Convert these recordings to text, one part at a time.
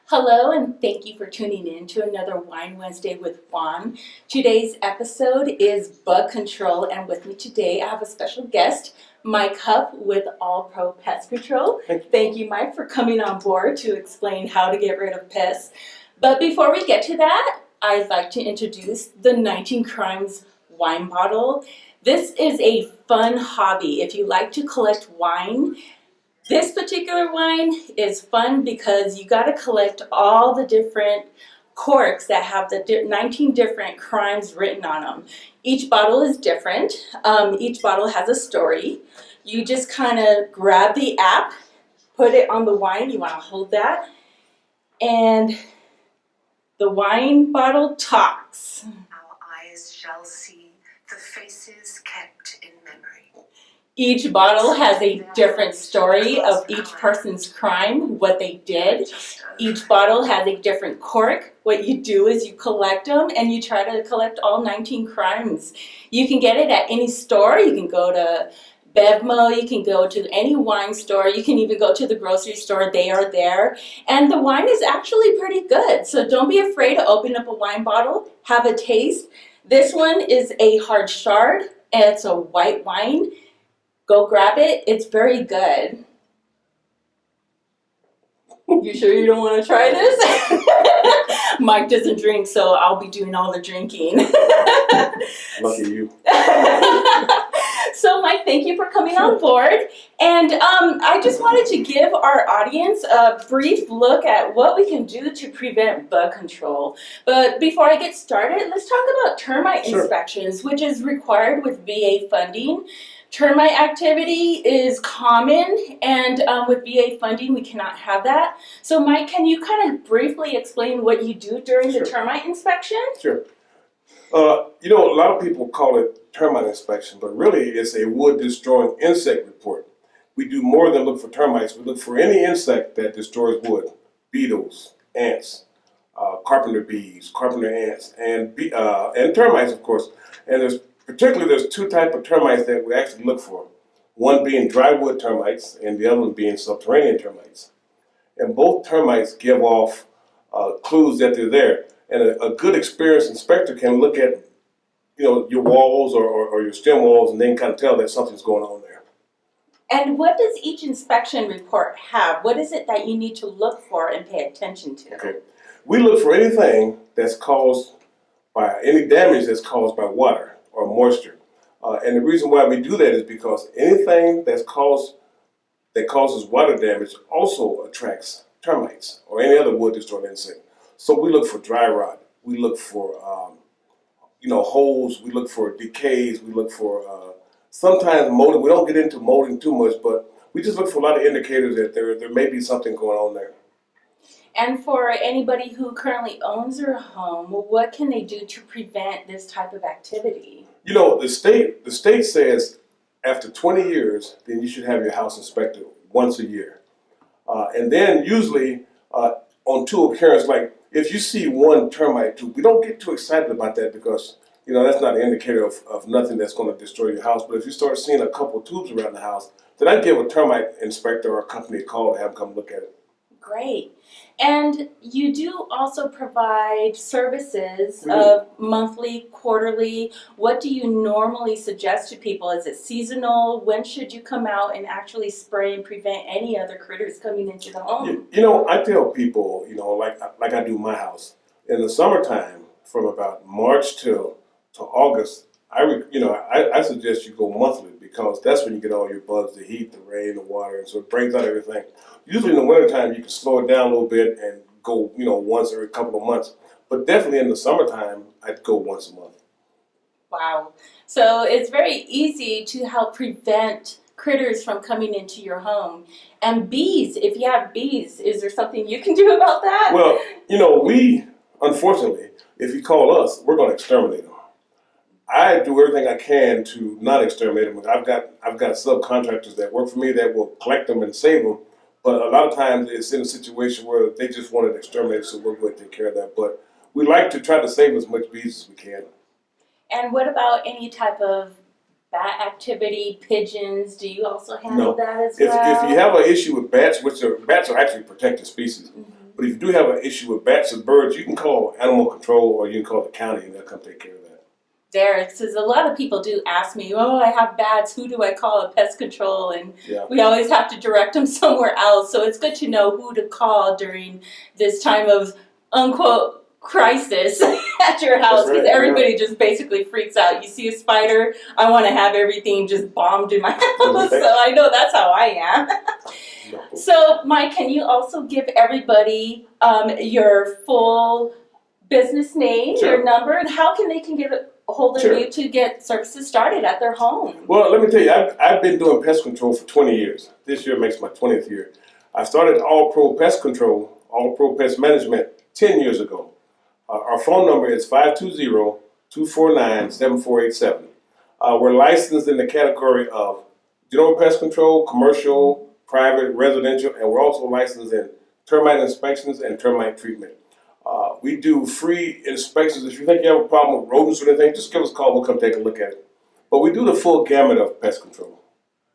Hello, and thank you for tuning in to another Wine Wednesday with Juan. Today's episode is bug control, and with me today I have a special guest, Mike Huff with All Pro Pest Control. Thank you, Mike, for coming on board to explain how to get rid of pests. But before we get to that, I'd like to introduce the 19 Crimes wine bottle. This is a fun hobby. If you like to collect wine, this particular wine is fun because you got to collect all the different corks that have the 19 different crimes written on them. Each bottle is different. Each bottle has a story. You just kind of grab the app, put it on the wine. You want to hold that. And the wine bottle talks. Our eyes shall see the faces kept in memory. Each bottle has a different story of each person's crime, what they did. Each bottle has a different cork. What you do is you collect them and you try to collect all 19 crimes. You can get it at any store. You can go to Bevmo, you can go to any wine store, you can even go to the grocery store, they are there. And the wine is actually pretty good, so don't be afraid to open up a wine bottle, have a taste. This one is a hard chard, and it's a white wine. Go grab it, it's very good. You sure you don't want to try this? Mike doesn't drink, so I'll be doing all the drinking. Lucky you. So, Mike, thank you for coming on board. And I just wanted to give our audience a brief look at what we can do to prevent bug control. But before I get started, let's talk about termite inspections, which is required with VA funding. Termite activity is common, and with VA funding, we cannot have that. So, Mike, can you kind of briefly explain what you do during the termite inspection? Sure. A lot of people call it termite inspection, but really it's a wood-destroying insect report. We do more than look for termites. We look for any insect that destroys wood: beetles, ants, carpenter bees, carpenter ants, and termites, of course. And there's two types of termites that we actually look for. One being dry wood termites, and the other one being subterranean termites. And both termites give off clues that they're there. And a good experienced inspector can look at, your walls or your stem walls, and then kind of tell that something's going on there. And what does each inspection report have? What is it that you need to look for and pay attention to? Okay. We look for anything that's caused by any damage that's caused by water or moisture. And the reason why we do that is because anything that causes water damage also attracts termites or any other wood-destroying insect. So we look for dry rot. We look for holes. We look for decays. We look for sometimes molding. We don't get into molding too much, but we just look for a lot of indicators that there may be something going on there. And for anybody who currently owns their home, what can they do to prevent this type of activity? The state says after 20 years, then you should have your house inspected once a year. And then usually on two occurrences, like if you see one termite tube, we don't get too excited about that because, that's not an indicator of nothing that's going to destroy your house. But if you start seeing a couple of tubes around the house, then I'd give a termite inspector or a company a call to have them come look at it. Great. And you do also provide services of monthly, quarterly. What do you normally suggest to people? Is it seasonal? When should you come out and actually spray and prevent any other critters coming into the home? I tell people, like I do my house, in the summertime, from about March to August, I suggest you go monthly because that's when you get all your bugs, the heat, the rain, the water, and so it brings out everything. Usually in the wintertime, you can slow it down a little bit and go, once every couple of months. But definitely in the summertime, I'd go once a month. Wow. So it's very easy to help prevent critters from coming into your home. And bees, if you have bees, is there something you can do about that? Well, we, unfortunately, if you call us, we're going to exterminate them. I do everything I can to not exterminate them. I've got subcontractors that work for me that will collect them and save them. But a lot of times it's in a situation where they just want it exterminated, so we'll go and take care of that. But we like to try to save as much bees as we can. And what about any type of bat activity, pigeons? Do you also handle that as well? If you have an issue with bats, bats are actually protected species. But if you do have an issue with bats and birds, you can call animal control or you can call the county and they'll come take care of that. There, because a lot of people do ask me, oh, I have bats, who do I call at pest control? And Yeah. we always have to direct them somewhere else. So it's good to know who to call during this time of, unquote, crisis at your house, because right, everybody just basically freaks out. You see a spider, I want to have everything just bombed in my house. So I know that's how I am. No. So, Mike, can you also give everybody your full business name, Sure. your number, and how can they get a hold of Sure. you to get services started at their home? Well, let me tell you, I've been doing pest control for 20 years. This year makes my 20th year. I started All Pro Pest Control, All Pro Pest Management 10 years ago. Our phone number is 520-249-7487. We're licensed in the category of general pest control, commercial, private, residential, and we're also licensed in termite inspections and termite treatment. We do free inspections. If you think you have a problem with rodents or anything, just give us a call. We'll come take a look at it. But we do the full gamut of pest control.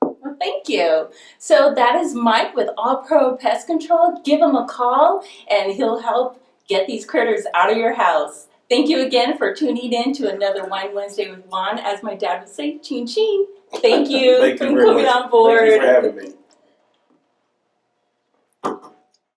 Well, thank you. So that is Mike with All Pro Pest Control. Give him a call and he'll help get these critters out of your house. Thank you again for tuning in to another Wine Wednesday with Juan. As my dad would say, chin chin. Thank you Thank for you very coming much. on board. Thank you for having me.